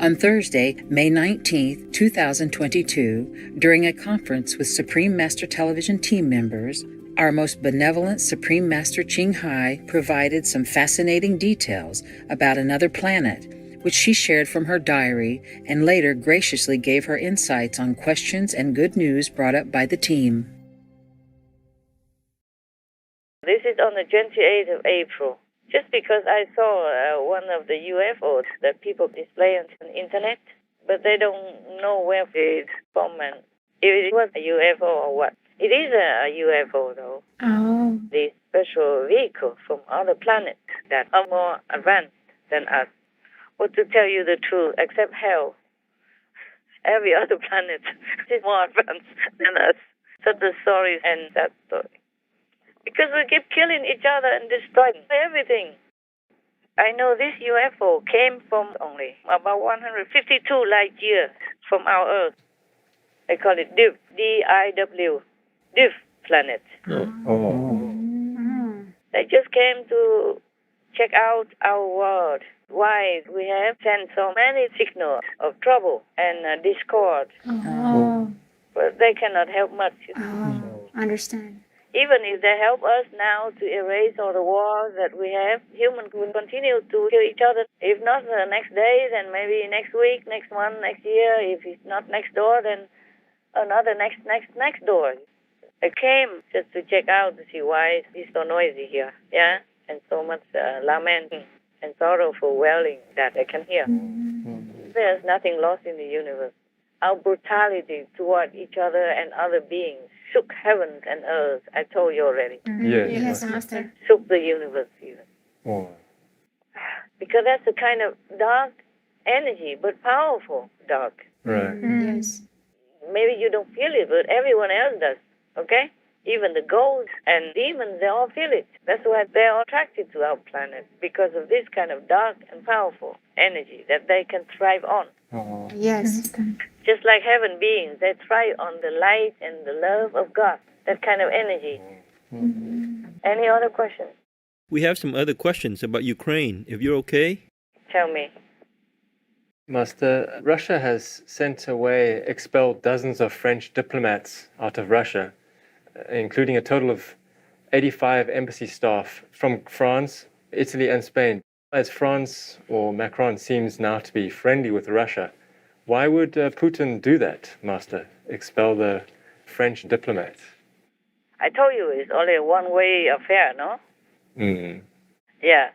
On Thursday, May 19, 2022, during a conference with Supreme Master Television team members, our most benevolent Supreme Master Ching Hai provided some fascinating details about another planet, which she shared from her diary and later graciously gave her insights on questions and good news brought up by the team. This is on the 28th of April. Just because I saw one of the UFOs that people display on the internet, but they don't know where it's from and if it was a UFO or what. It is a UFO, though. Oh. The special vehicle from other planets that are more advanced than us. Well, to tell you the truth, except hell, every other planet is more advanced than us. So the story ends that story. Because we keep killing each other and destroying everything. I know this UFO came from only about 152 light years from our Earth. They call it DIV, D-I-W, DIV planet. They just came to check out our world. Why we have sent so many signals of trouble and discord. But they cannot help much. Understand. Even if they help us now to erase all the wars that we have, humans will continue to kill each other. If not the next day, then maybe next week, next month, next year. If it's not next door, then another next door. I came just to check out to see why it's so noisy here, yeah, and so much lament and sorrowful wailing that I can hear. There's nothing lost in the universe. Our brutality toward each other and other beings shook heavens and earth. I told you already. Yes, Master. Shook the universe even. Because that's a kind of dark energy, but powerful dark. Right. Yes. Maybe you don't feel it, but everyone else does, okay? Even the ghosts and demons, they all feel it. That's why they're all attracted to our planet, because of this kind of dark and powerful energy that they can thrive on. Yes. Just like heaven beings, they thrive on the light and the love of God, that kind of energy. Any other questions? We have some other questions about Ukraine, if you're okay. Tell me. Master, Russia has expelled dozens of French diplomats out of Russia, including a total of 85 embassy staff from France, Italy, and Spain. As France or Macron seems now to be friendly with Russia, why would Putin do that, Master? Expel the French diplomats? I told you it's only a one-way affair, no? Yeah.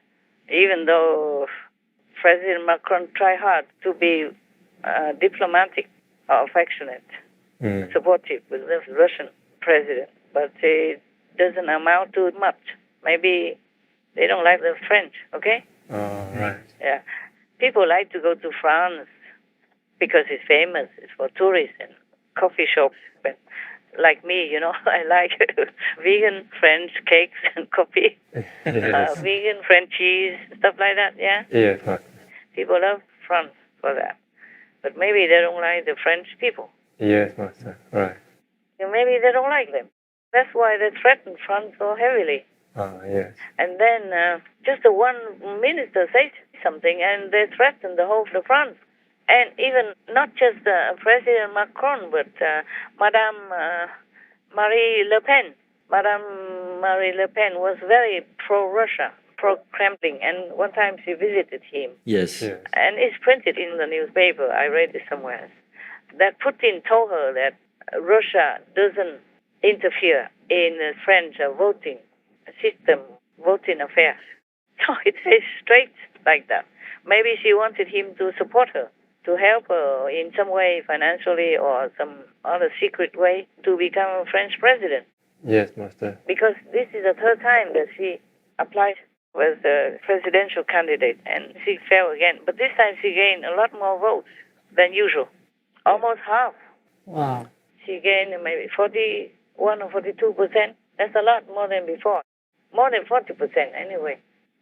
Even though President Macron tried hard to be diplomatic or affectionate, supportive with the Russian president, but it doesn't amount to much. Maybe they don't like the French, okay? Oh, right. Yeah. People like to go to France because it's famous. It's for tourists and coffee shops. But like me, I like vegan French cakes and coffee, vegan French cheese, stuff like that, yeah? Yes, Master. People love France for that. But maybe they don't like the French people. Yes, Master. Right. Maybe they don't like them. That's why they threaten France so heavily. Yes. And then just the one minister says something and they threaten the whole of France. And even not just President Macron, but Madame Marie Le Pen. Madame Marie Le Pen was very pro-Russia, pro-Kremlin, and one time she visited him. Yes. And it's printed in the newspaper. I read it somewhere. That Putin told her that Russia doesn't interfere in the French voting system, voting affairs. So it says straight like that. Maybe she wanted him to support her, to help her in some way, financially or some other secret way, to become a French president. Yes, Master. Because this is the third time that she applied as a presidential candidate, and she fell again. But this time she gained a lot more votes than usual, almost half. Wow. She gained maybe 41 or 42%. That's a lot more than before. More than 40% anyway.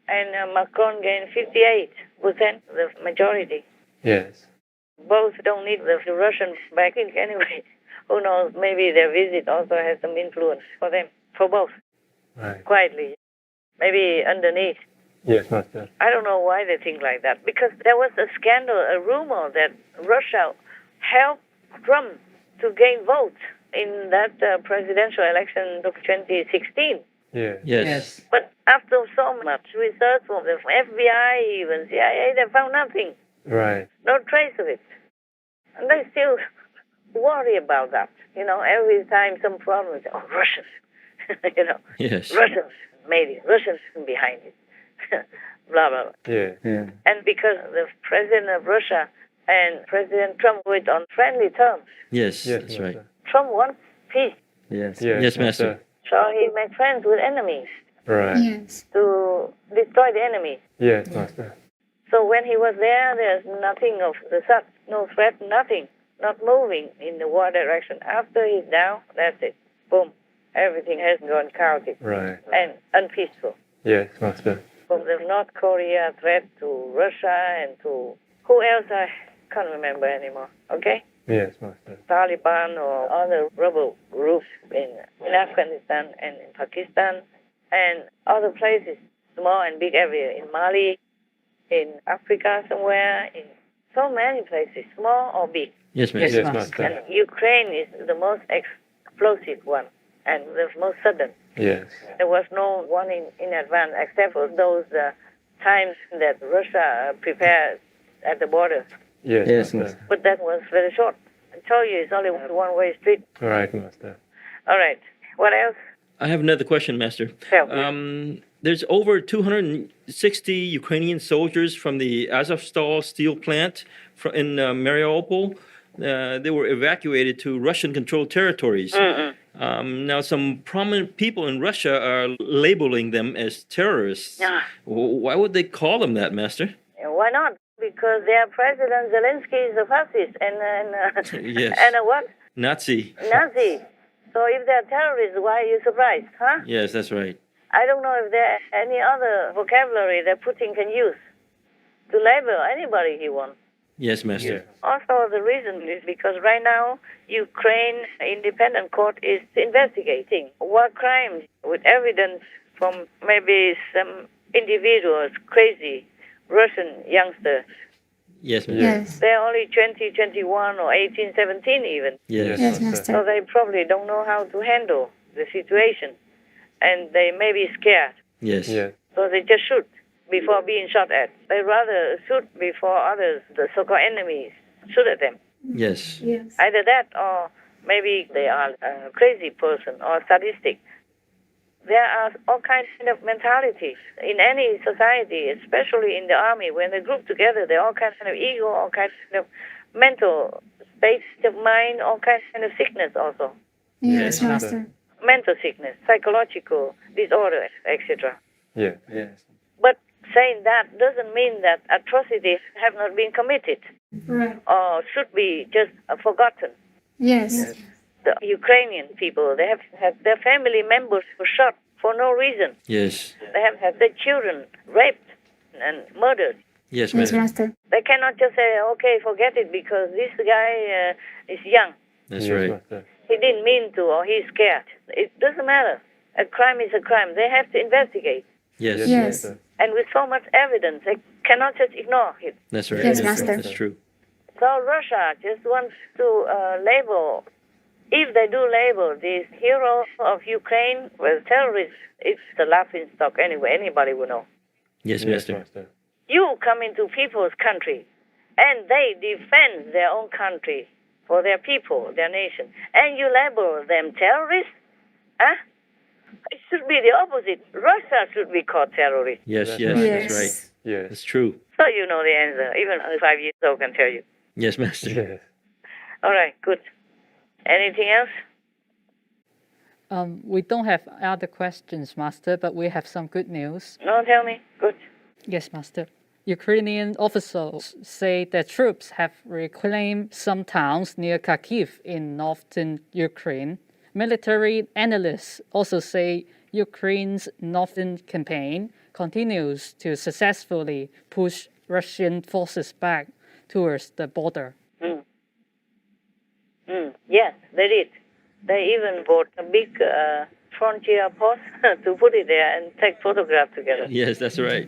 And Macron gained 58%, the majority. Yes. Both don't need the Russian backing anyway. Who knows, maybe their visit also has some influence for them, for both. Right. Quietly. Maybe underneath, Yes, Master. I don't know why they think like that. Because there was a scandal, a rumor that Russia helped Trump to gain votes in that presidential election of 2016. Yeah. Yes. But after so much research from the FBI, even CIA, they found nothing. Right. No trace of it. And they still worry about that. You know, every time some problem, they say, oh, Russians. You know, Yes. Russians made it. Russians behind it. Blah, blah, blah. Yeah. And because the president of Russia and President Trump were on friendly terms, Yes, Yes, that's right. Master. Trump wants peace. Yes. Yes, Master. So he made friends with enemies Right. Yes. to destroy the enemy. Yes, Master. So when he was there, there's nothing of the sort, no threat, nothing, not moving in the war direction. After he's down, that's it. Boom. Everything has gone chaotic Right. and unpeaceful. Yes, Master. From the North Korea threat to Russia and to who else I can't remember anymore. Okay? Yes, Master. Taliban or other rebel groups in Afghanistan and in Pakistan and other places, small and big area in Mali, in Africa somewhere, in so many places, small or big. Yes, Master. Yes, Master. And Ukraine is the most explosive one and the most sudden. Yes. There was no warning in advance except for those times that Russia prepared at the border. Yes, Yes, Master. Master. But that was very short. I told you it's only one-way street. Right, Master. All right. What else? I have another question, Master. Tell me. There's over 260 Ukrainian soldiers from the Azovstal steel plant in Mariupol. They were evacuated to Russian-controlled territories. Now, some prominent people in Russia are labeling them as terrorists. Yeah. Why would they call them that, Master? Why not? Because their President Zelensky is a fascist and Yes. and a what? Nazi. Nazi. So if they're terrorists, why are you surprised, huh? Yes, that's right. I don't know if there any other vocabulary that Putin can use to label anybody he wants. Yes, Master. Also, the reason is because right now, Ukraine Independent Court is investigating war crimes with evidence from maybe some individuals, crazy Russian youngsters. Yes, Master. Yes. They're only 20, 21, or 18, 17 even. Yes. Yes, So Master. they probably don't know how to handle the situation. And they may be scared. Yes. Yes. So they just shoot before being shot at. They rather shoot before others, the so-called enemies, shoot at them. Yes. Yes. Either that or maybe they are a crazy person or sadistic. There are all kinds of mentalities in any society, especially in the army. When they group together, there are all kinds of ego, all kinds of mental states of mind, all kinds of sickness also. Yes, Yes, Master. Mental sickness, psychological disorder, etc. Yes. Yes. But saying that doesn't mean that atrocities have not been committed Right. or should be just forgotten. Yes. The Ukrainian people, they have had their family members were shot for no reason. Yes. They have had their children raped and murdered. Yes, Yes, Master. Master. They cannot just say, okay, forget it because this guy is young. That's Yes, right. Master. He didn't mean to or he's scared. It doesn't matter. A crime is a crime. They have to investigate. Yes. Yes. Master. And with so much evidence, they cannot just ignore it. That's right. Yes, That's Master. That's true. So Russia just wants to label, if they do label these heroes of Ukraine with terrorists, it's the laughing stock anyway. Anybody will know. Yes, Yes, Master. Master. You come into people's country, and they defend their own country for their people, their nation, and you label them terrorists? Huh? It should be the opposite. Russia should be called terrorist. Yes, That's yes, right. that's right. Yes. That's true. So you know the answer. Even a 5 years old can tell you. Yes, Master. Yes. All right, good. Anything else? We don't have other questions, Master, but we have some good news. No, tell me. Good. Yes, Master. Ukrainian officials say that troops have reclaimed some towns near Kharkiv in northern Ukraine. Military analysts also say Ukraine's northern campaign continues to successfully push Russian forces back towards the border. Yes, they did. They even bought a big frontier post to put it there and take photographs together. Yes, that's right.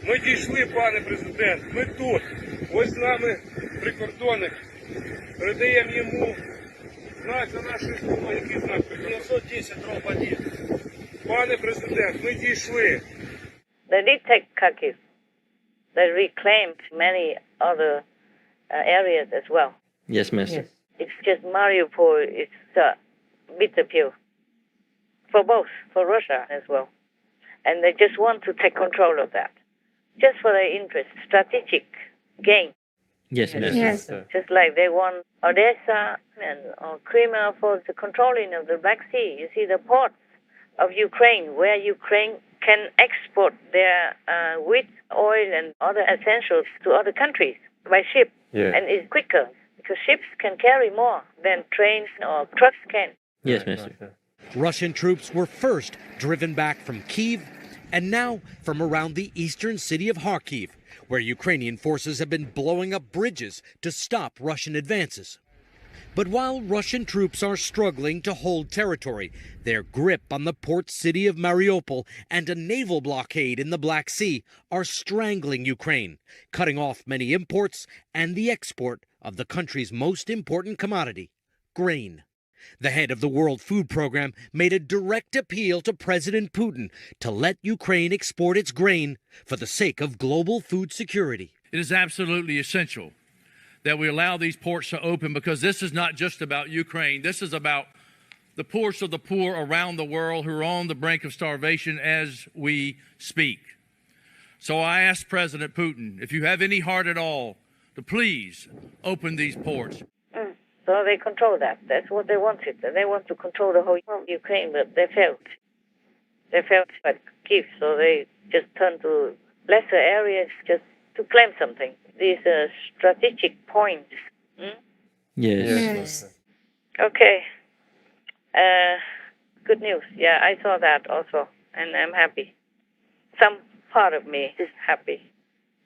Ми дійшли, пане президент, ми тут. Ось з нами прикордонник. Передаємо йому знак за нашою групою, який знак 910-1. Пане президент, ми дійшли. They did take Kharkiv. They reclaimed many other areas as well. Yes, Master. It's just Mariupol, it's a bitter pill for both, for Russia as well. And they just want to take control of that, just for their interest, strategic gain. Yes, Master. Yes. Just like they want Odessa and or Crimea for the controlling of the Black Sea. You see the ports of Ukraine, where Ukraine can export their wheat, oil, and other essentials to other countries by ship, and it's quicker because ships can carry more than trains or trucks can. Yes, Master. Russian troops were first driven back from Kyiv and now from around the eastern city of Kharkiv, where Ukrainian forces have been blowing up bridges to stop Russian advances. But while Russian troops are struggling to hold territory, their grip on the port city of Mariupol and a naval blockade in the Black Sea are strangling Ukraine, cutting off many imports and the export of the country's most important commodity, grain. The head of the World Food Program made a direct appeal to President Putin to let Ukraine export its grain for the sake of global food security. It is absolutely essential that we allow these ports to open, because this is not just about Ukraine. This is about the poorest of the poor around the world who are on the brink of starvation as we speak. So I ask President Putin, if you have any heart at all, to please open these ports. So they control that. That's what they wanted. They want to control the whole Ukraine, but they failed. They failed at Kyiv, so they just turned to lesser areas just to claim something. These strategic points. Yes. Okay. Good news. Yeah, I saw that also, and I'm happy. Some part of me is happy.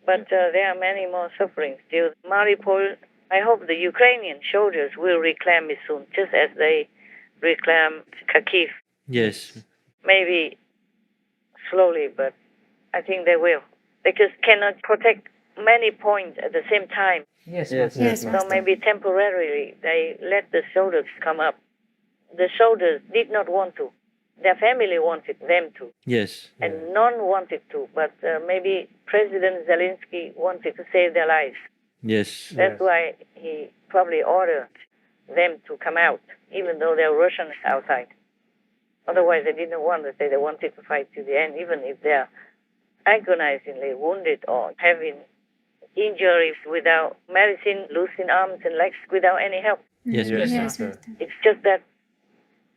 But there are many more suffering still. Mariupol, I hope the Ukrainian soldiers will reclaim it soon, just as they reclaim Kharkiv. Yes. Maybe slowly, but I think they will. They just cannot protect many points at the same time. Yes. So maybe temporarily they let the soldiers come up. The soldiers did not want to. Their family wanted them to. Yes. And none wanted to. But maybe President Zelensky wanted to save their lives. Yes. That's why he probably ordered them to come out, even though they're Russians outside. Otherwise, they didn't want to say they wanted to fight to the end, even if they're agonizingly wounded or having injuries without medicine, losing arms and legs without any help. Yes, Master. It's just that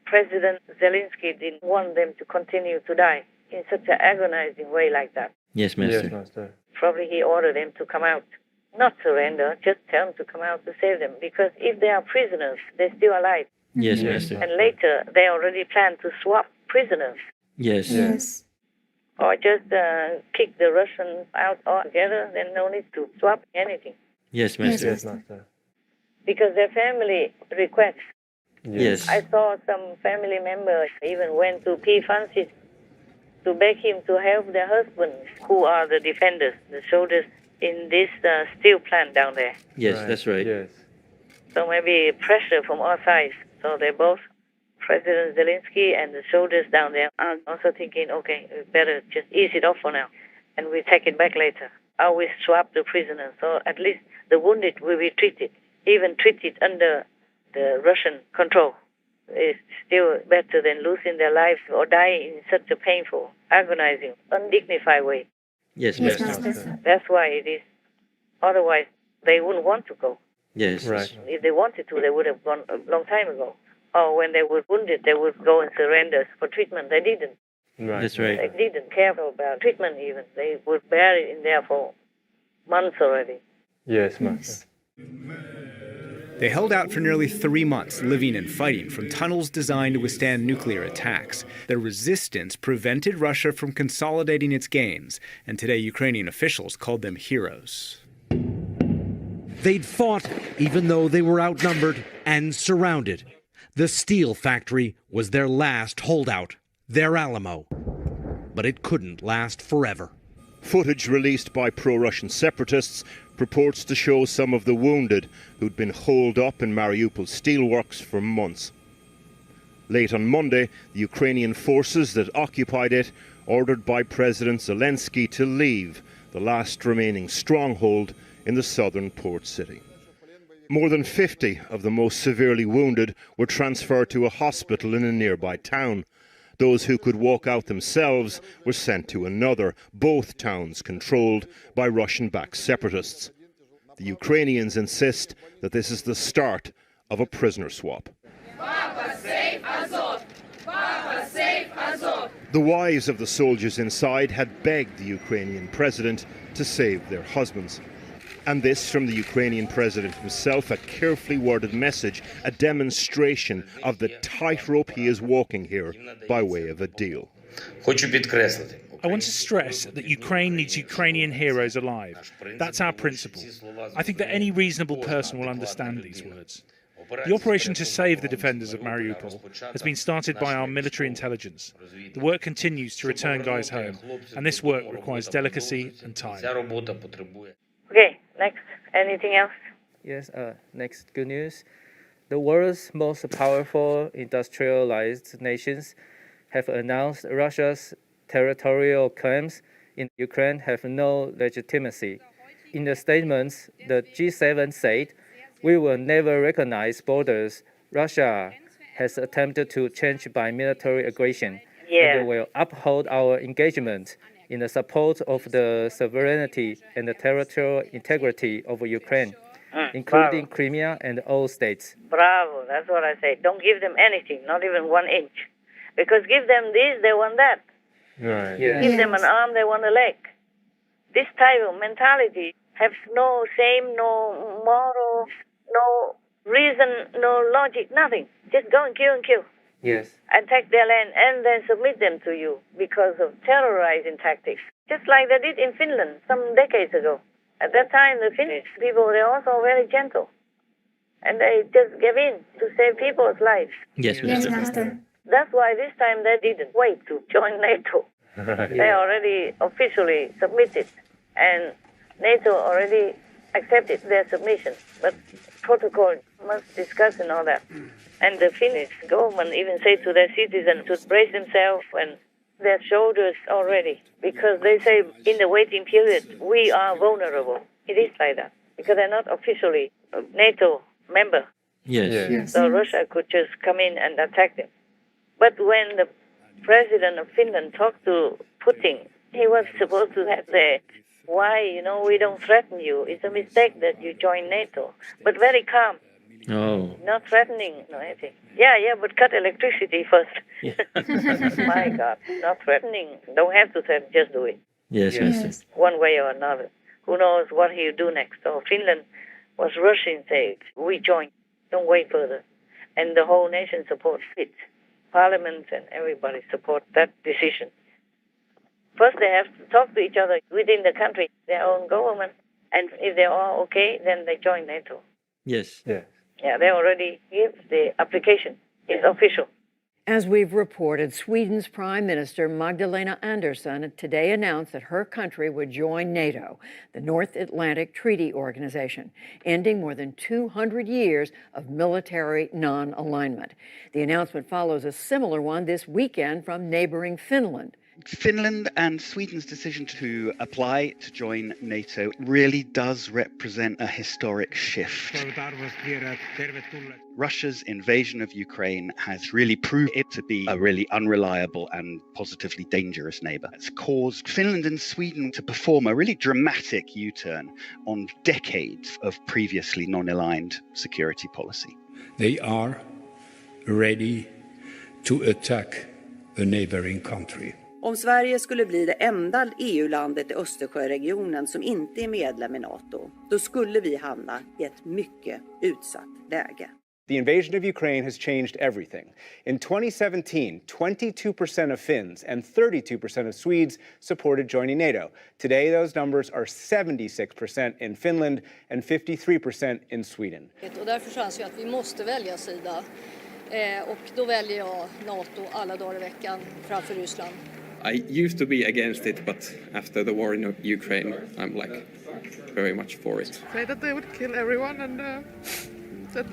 President Zelensky didn't want them to continue to die in such an agonizing way like that. Yes, Master. Yes, Master. Probably he ordered them to come out. Not surrender, just tell them to come out to save them. Because if they are prisoners, they're still alive. Yes, Master. And later, they already plan to swap prisoners. Yes. Or just kick the Russians out altogether, then no need to swap anything. Yes, Master. Yes, Master. Because their family requests. Yes. I saw some family members even went to P. Francis to beg him to help their husbands, who are the defenders, the soldiers in this steel plant down there. Yes, that's right. Yes. So maybe pressure from all sides. So they both, President Zelensky and the soldiers down there, are also thinking, okay, we better just ease it off for now, and we take it back later. Or we swap the prisoners, so at least the wounded will be treated, even treated under the Russian control. It's still better than losing their lives or dying in such a painful, agonizing, undignified way. Yes, Master. That's why it is. Otherwise, they wouldn't want to go. Yes. Right. If they wanted to, they would have gone a long time ago. Or when they were wounded, they would go and surrender for treatment. They didn't. Right. That's right. They didn't care about treatment even. They would bear it in there for months already. Yes, Master. They held out for nearly 3 months, living and fighting from tunnels designed to withstand nuclear attacks. Their resistance prevented Russia from consolidating its gains, and today Ukrainian officials called them heroes. They'd fought even though they were outnumbered and surrounded. The steel factory was their last holdout, their Alamo. But it couldn't last forever. Footage released by pro-Russian separatists purports to show some of the wounded who'd been holed up in Mariupol steelworks for months. Late on Monday, the Ukrainian forces that occupied it ordered by President Zelensky to leave the last remaining stronghold in the southern port city. More than 50 of the most severely wounded were transferred to a hospital in a nearby town. Those who could walk out themselves were sent to another, both towns controlled by Russian-backed separatists. The Ukrainians insist that this is the start of a prisoner swap. The wives of the soldiers inside had begged the Ukrainian president to save their husbands. And this from the Ukrainian president himself, a carefully worded message, a demonstration of the tightrope he is walking here by way of a deal. I want to stress that Ukraine needs Ukrainian heroes alive. That's our principle. I think that any reasonable person will understand these words. The operation to save the defenders of Mariupol has been started by our military intelligence. The work continues to return guys home, and this work requires delicacy and time. Okay, next. Anything else? Yes, next good news. The world's most powerful industrialized nations have announced Russia's territorial claims in Ukraine have no legitimacy. In the statements, the G7 said, "We will never recognize borders Russia has attempted to change by military aggression, and will uphold our engagement in the support of the sovereignty and the territorial integrity of Ukraine, including Crimea and all states." Bravo, that's what I say. Don't give them anything, not even 1 inch. Because give them this, they want that. Right. You give them an arm, they want a leg. This type of mentality has no shame, no moral, no reason, no logic, nothing. Just go and kill. Yes. And take their land and then submit them to you because of terrorizing tactics. Just like they did in Finland some decades ago. At that time, the Finnish people were also very gentle. And they just gave in to save people's lives. Yes, Master. That's why this time they didn't wait to join NATO. Right. They already officially submitted. And NATO already accepted their submission. But protocol must discuss and all that. And the Finnish government even said to their citizens to brace themselves and their shoulders already. Because they say in the waiting period, we are vulnerable. It is like that. Because they're not officially a NATO member. Yes. So Russia could just come in and attack them. But when the president of Finland talked to Putin, he was supposed to have the, why, we don't threaten you. It's a mistake that you join NATO. But very calm. Oh. Not threatening, no anything. Yeah, but cut electricity first. Yeah. My God, not threatening. Don't have to threaten, just do it. Yes. One way or another. Who knows what he'll do next. So Finland was rushing, say, we join. Don't wait further. And the whole nation supports it. Parliament and everybody support that decision. First, they have to talk to each other within the country, their own government. And if they're all okay, then they join NATO. Yes. Yeah, they already give the application. It's official. As we've reported, Sweden's Prime Minister Magdalena Andersson today announced that her country would join NATO, the North Atlantic Treaty Organization, ending more than 200 years of military non-alignment. The announcement follows a similar one this weekend from neighboring Finland. Finland and Sweden's decision to apply to join NATO really does represent a historic shift. Russia's invasion of Ukraine has really proved it to be a really unreliable and positively dangerous neighbour. It's caused Finland and Sweden to perform a really dramatic U-turn on decades of previously non-aligned security policy. They are ready to attack a neighboring country. Om Sverige skulle bli det enda EU-landet i Östersjöregionen som inte är medlem i NATO, då skulle vi hamna i ett mycket utsatt läge. The invasion of Ukraine has changed everything. In 2017, 22% of Finns and 32% of Swedes supported joining NATO. Today, those numbers are 76% in Finland and 53% in Sweden. Och därför anser jag att vi måste välja sida. Och då väljer jag NATO alla dagar i veckan framför Ryssland. I used to be against it, but after the war in Ukraine, I'm like very much for it. Say that they would kill everyone and that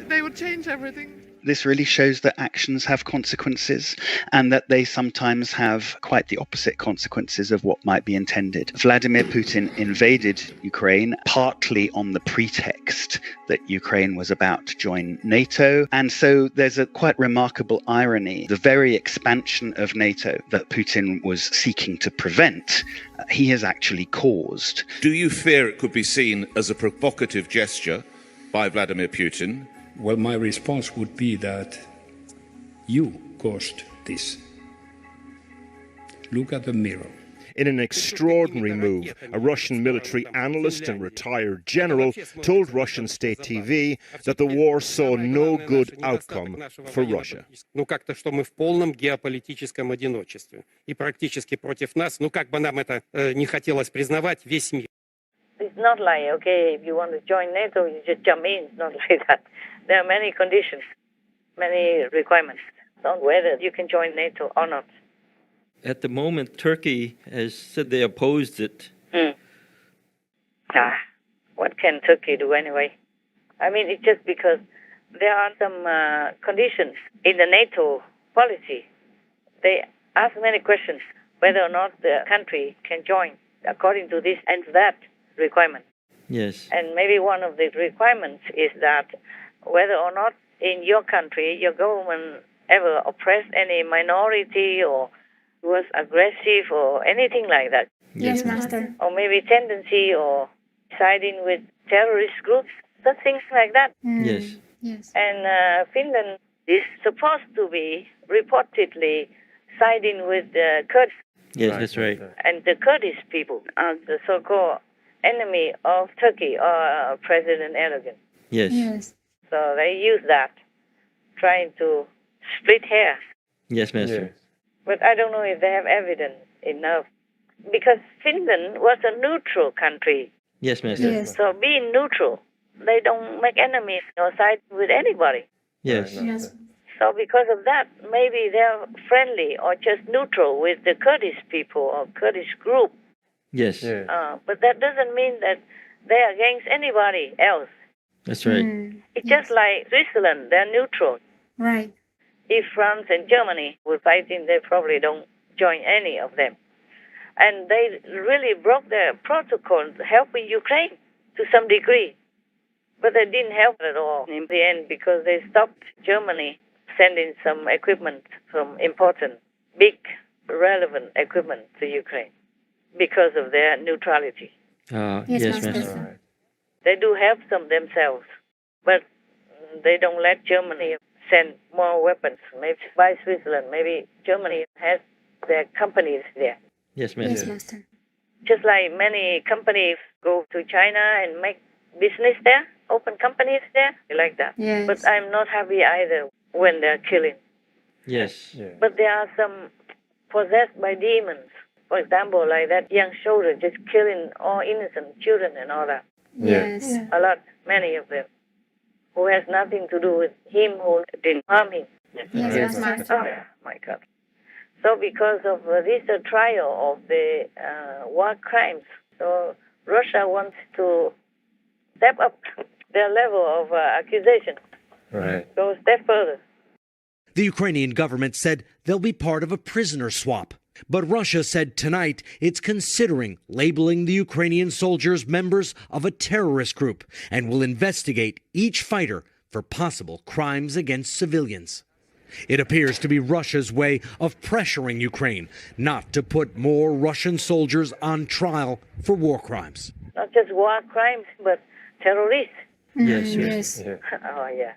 they would change everything. This really shows that actions have consequences and that they sometimes have quite the opposite consequences of what might be intended. Vladimir Putin invaded Ukraine partly on the pretext that Ukraine was about to join NATO. And so there's a quite remarkable irony. The very expansion of NATO that Putin was seeking to prevent, he has actually caused. Do you fear it could be seen as a provocative gesture by Vladimir Putin? Well, my response would be that you caused this. Look at the mirror. In an extraordinary move, a Russian military analyst and retired general told Russian state TV that the war saw no good outcome for Russia. Ну как-то, что мы в полном геополитическом одиночестве. И практически против нас, ну как бы нам это не хотелось признавать, весь мир. It's not like, okay, if you want to join NATO, you just jump in. It's not like that. There are many conditions, many requirements on whether you can join NATO or not. At the moment, Turkey has said they opposed it. What can Turkey do anyway? I mean, it's just because there are some conditions in the NATO policy. They ask many questions whether or not the country can join according to this and that requirement. Yes. And maybe one of the requirements is that whether or not in your country your government ever oppressed any minority or was aggressive or anything like that. Yes, Master. Or maybe tendency or siding with terrorist groups, such things like that. Yes. Yes. And Finland is supposed to be reportedly siding with the Kurds. Yes, that's right. And the Kurdish people are the so-called enemy of Turkey or President Erdogan. Yes. Yes. So they use that, trying to split hairs. Yes, Master. But I don't know if they have evidence enough. Because Finland was a neutral country. Yes, Master. Yes. So being neutral, they don't make enemies or side with anybody. Yes. Yes. So because of that, maybe they're friendly or just neutral with the Kurdish people or Kurdish group. Yes. But that doesn't mean that they're against anybody else. That's right. It's just like Switzerland, they're neutral. Right. If France and Germany were fighting, they probably don't join any of them. And they really broke their protocol helping Ukraine to some degree. But they didn't help at all in the end because they stopped Germany sending some equipment, some important, big, relevant equipment to Ukraine because of their neutrality. Yes, Master. They do help some themselves, but they don't let Germany send more weapons. Maybe by Switzerland, maybe Germany has their companies there. Yes, Master. Yes, Master. Just like many companies go to China and make business there, open companies there, like that. Yes. But I'm not happy either when they're killing. Yes. But there are some possessed by demons. For example, like that young soldier just killing all innocent children and all that. Yes. A lot, many of them, who has nothing to do with him who didn't harm him. Yes, Master. Oh, my God. So because of this trial of the war crimes, so Russia wants to step up their level of accusation. Right. Go a step further. The Ukrainian government said they'll be part of a prisoner swap. But Russia said tonight it's considering labeling the Ukrainian soldiers members of a terrorist group and will investigate each fighter for possible crimes against civilians. It appears to be Russia's way of pressuring Ukraine not to put more Russian soldiers on trial for war crimes. Not just war crimes, but terrorists. Yes. Yes. Oh, yeah.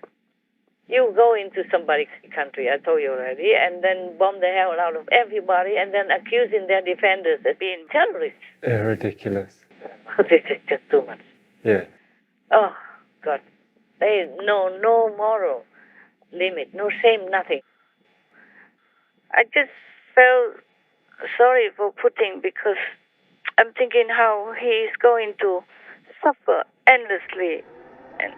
You go into somebody's country, I told you already, and then bomb the hell out of everybody and then accusing their defenders as being terrorists. Ridiculous. This is just too much. Yeah. Oh, God. There is no moral limit, no shame, nothing. I just felt sorry for Putin because I'm thinking how he is going to suffer endlessly. And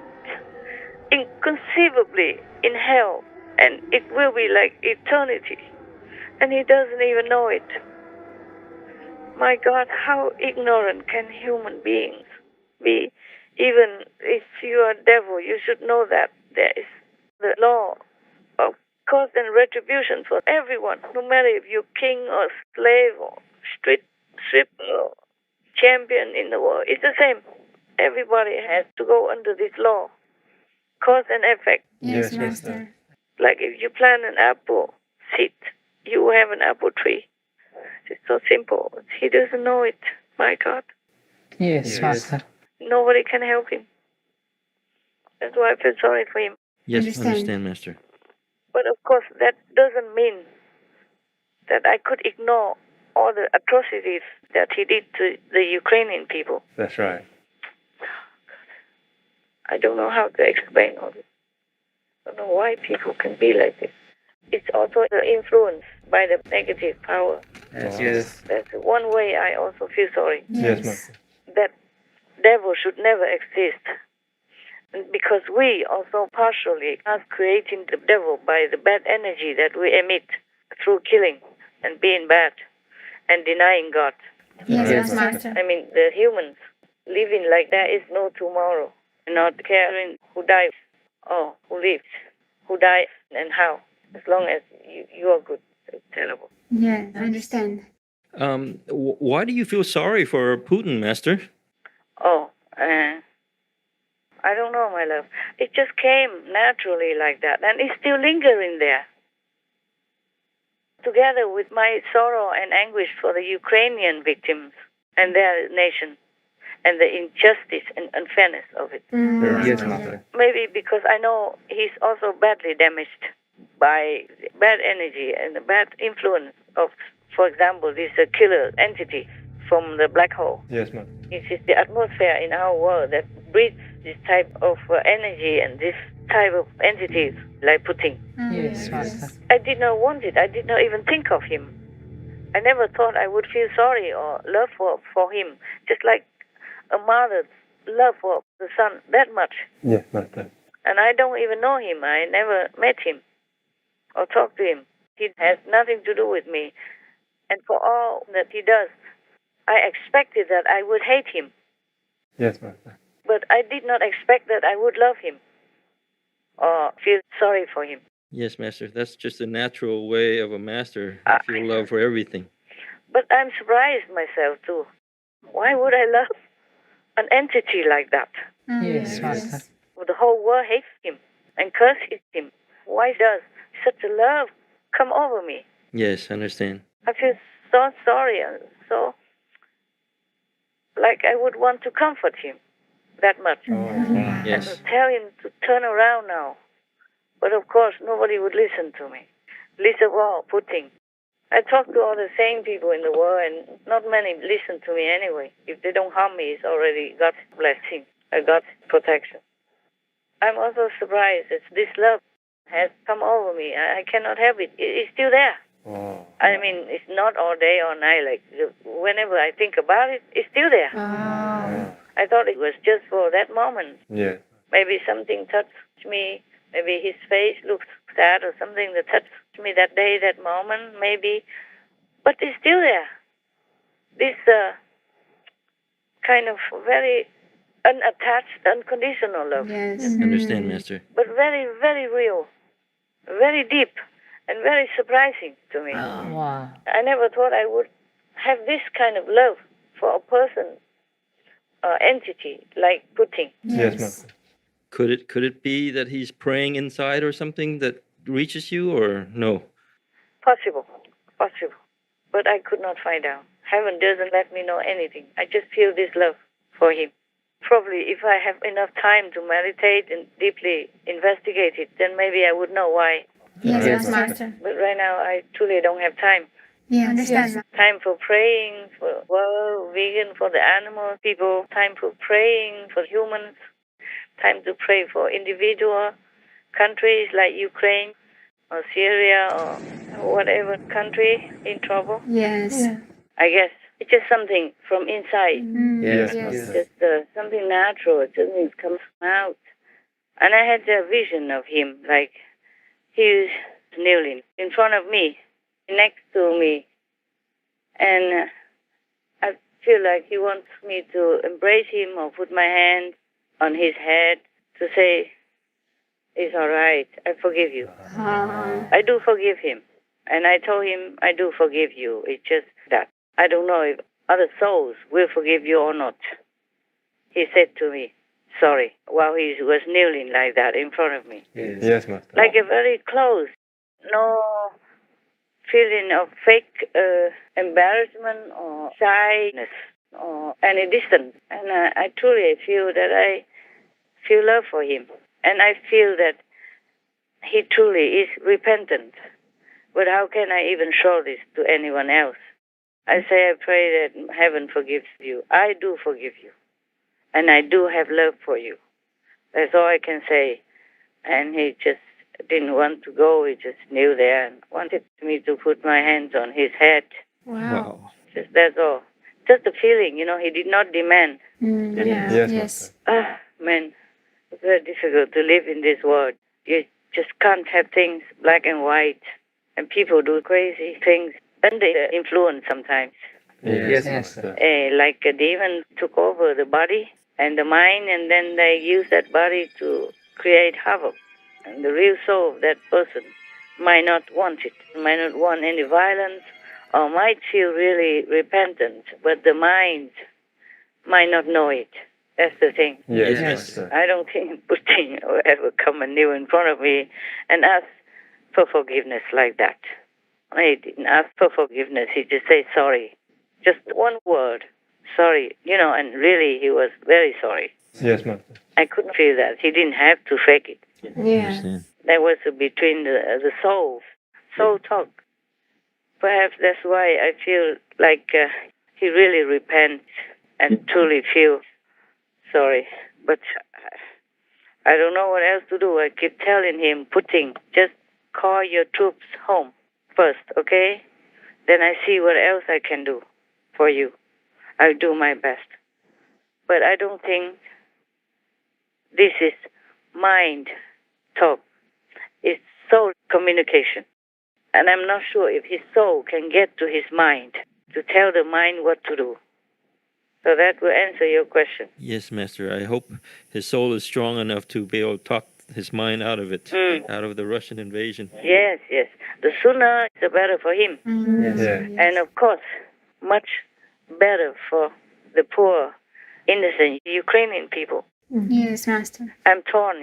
inconceivably in hell, and it will be like eternity, and he doesn't even know it. My God, how ignorant can human beings be? Even if you are a devil, you should know that there is the law of cause and retribution for everyone, no matter if you're king or slave or street stripper or champion in the world. It's the same. Everybody has to go under this law. Cause and effect. Yes, Master. Like if you plant an apple seed, you have an apple tree. It's so simple. He doesn't know it. My God. Yes, Master. Nobody can help him. That's why I feel sorry for him. Yes, understand, Master. But of course, that doesn't mean that I could ignore all the atrocities that he did to the Ukrainian people. That's right. I don't know how to explain all this. I don't know why people can be like this. It's also influenced by the negative power. Yes. That's one way I also feel sorry. Yes, Master. That devil should never exist. And because we also partially are creating the devil by the bad energy that we emit through killing and being bad and denying God. Yes, Master. I mean, the humans living like there is no tomorrow, not caring who dies or who lives, who dies and how. As long as you are good, it's terrible. Yeah, I understand. Why do you feel sorry for Putin, Master? Oh, I don't know, my love. It just came naturally like that, and it's still lingering there. Together with my sorrow and anguish for the Ukrainian victims and their nation, and the injustice and unfairness of it. Yes, Master. Maybe because I know he's also badly damaged by bad energy and the bad influence of, for example, this killer entity from the black hole. Yes, Master. It is the atmosphere in our world that breeds this type of energy and this type of entities like Putin. Yes, Master. I did not want it. I did not even think of him. I never thought I would feel sorry or love for him, just like a mother's love for the son that much. Yes, Master. And I don't even know him. I never met him or talked to him. He has nothing to do with me. And for all that he does, I expected that I would hate him. Yes, Master. But I did not expect that I would love him or feel sorry for him. Yes, Master. That's just a natural way of a master. I feel love for everything. But I'm surprised myself too. Why would I love an entity like that? Yes, Master. The whole world hates him and curses him. Why does such a love come over me? Yes, I understand. I feel so sorry and so like I would want to comfort him that much. Yes. And tell him to turn around now. But of course, nobody would listen to me. Least of all, Putin. I talk to all the sane people in the world, and not many listen to me anyway. If they don't harm me, it's already God's blessing, God's protection. I'm also surprised that this love has come over me. I cannot help it. It's still there. Oh. I mean, it's not all day or night. Like whenever I think about it, it's still there. I thought it was just for that moment. Yeah. Maybe something touched me. Maybe his face looked sad or something that touched me that day, that moment, maybe. But it's still there. This kind of very unattached, unconditional love. Yes. Understand, Master. But very, very real, very deep, and very surprising to me. Wow. I never thought I would have this kind of love for a person or entity like Putin. Yes, Master. Could it be that he's praying inside or something that reaches you, or no? Possible. But I could not find out. Heaven doesn't let me know anything. I just feel this love for him. Probably if I have enough time to meditate and deeply investigate it, then maybe I would know why. Yes, Master. But right now, I truly don't have time. Yeah, understand. Time for praying for world, vegan, for the animal people. Time for praying for humans. Time to pray for individual countries like Ukraine or Syria or whatever country in trouble. Yes. Yeah. I guess it's just something from inside. Yes. It's just something natural. It doesn't come out. And I had a vision of him, like he was kneeling in front of me, next to me. And I feel like he wants me to embrace him or put my hand on his head to say, it's all right, I forgive you. I do forgive him. And I told him, I do forgive you. It's just that I don't know if other souls will forgive you or not. He said to me, sorry, while he was kneeling like that in front of me. Yes, Master. Like a very close, no feeling of fake embarrassment or shyness or any distance. And I truly feel that I feel love for him. And I feel that he truly is repentant. But how can I even show this to anyone else? I say, I pray that heaven forgives you. I do forgive you. And I do have love for you. That's all I can say. And he just didn't want to go. He just knew there and wanted me to put my hands on his head. Wow. Just that's all. Just a feeling, he did not demand. Yes. Man, it's very difficult to live in this world. You just can't have things black and white. And people do crazy things under influence sometimes. Yes, Master. Like a demon took over the body and the mind, and then they use that body to create havoc. And the real soul of that person might not want it, might not want any violence, or might feel really repentant, but the mind might not know it. That's the thing. Yes, Master. I don't think Putin will ever come and kneel in front of me and ask for forgiveness like that. He didn't ask for forgiveness. He just said sorry. Just one word, sorry. And really he was very sorry. Yes, Master. I couldn't feel that. He didn't have to fake it. Yeah. That was between the souls. Soul talk. Perhaps that's why I feel like he really repents and truly feels sorry. But I don't know what else to do. I keep telling him, Putin, just call your troops home first, okay? Then I see what else I can do for you. I'll do my best. But I don't think this is mind talk. It's soul communication. And I'm not sure if his soul can get to his mind to tell the mind what to do. So that will answer your question. Yes, Master. I hope his soul is strong enough to be able to talk his mind out of it, out of the Russian invasion. Yes. The sooner, the better for him. Yes. Yeah. And of course, much better for the poor, innocent Ukrainian people. Yes, Master. I'm torn,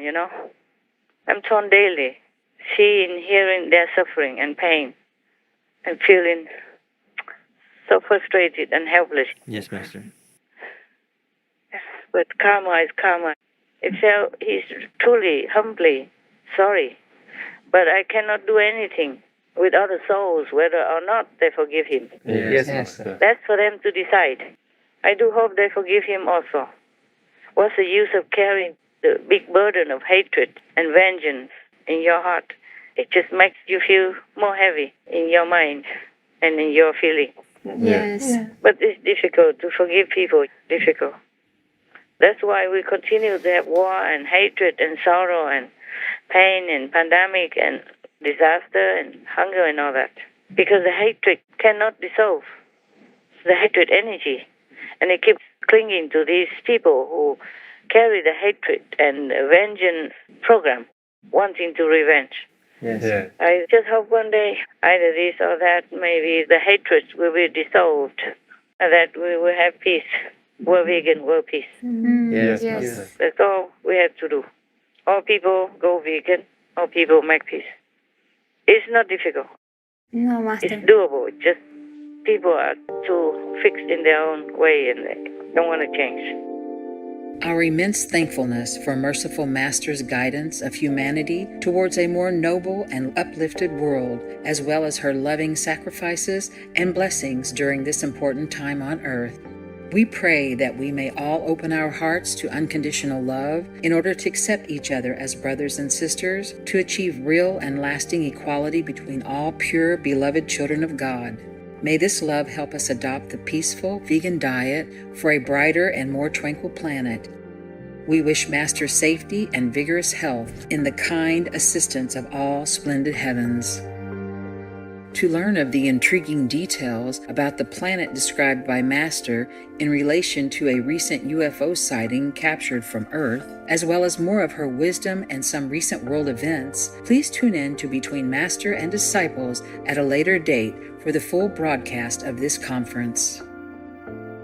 I'm torn daily, seeing, hearing their suffering and pain, and feeling so frustrated and helpless. Yes, Master. But karma is karma. He's truly, humbly sorry. But I cannot do anything with other souls, whether or not they forgive him. Yes, Master. That's for them to decide. I do hope they forgive him also. What's the use of carrying the big burden of hatred and vengeance in your heart? It just makes you feel more heavy in your mind and in your feeling. Yes. But it's difficult to forgive people. Difficult. That's why we continue to have war and hatred and sorrow and pain and pandemic and disaster and hunger and all that. Because the hatred cannot dissolve. The hatred energy. And it keeps clinging to these people who carry the hatred and vengeance program, wanting to revenge. Yes. Yeah. I just hope one day, either this or that, maybe the hatred will be dissolved, and that we will have peace. We're vegan, we're peace. Yes. That's all we have to do. All people go vegan, all people make peace. It's not difficult. No, Master. It's doable. It's just people are too fixed in their own way and they don't want to change. Our immense thankfulness for merciful Master's guidance of humanity towards a more noble and uplifted world, as well as her loving sacrifices and blessings during this important time on earth. We pray that we may all open our hearts to unconditional love in order to accept each other as brothers and sisters, to achieve real and lasting equality between all pure, beloved children of God. May this love help us adopt the peaceful vegan diet for a brighter and more tranquil planet. We wish Master safety and vigorous health in the kind assistance of all splendid heavens. To learn of the intriguing details about the planet described by Master in relation to a recent UFO sighting captured from Earth, as well as more of her wisdom and some recent world events, please tune in to Between Master and Disciples at a later date for the full broadcast of this conference.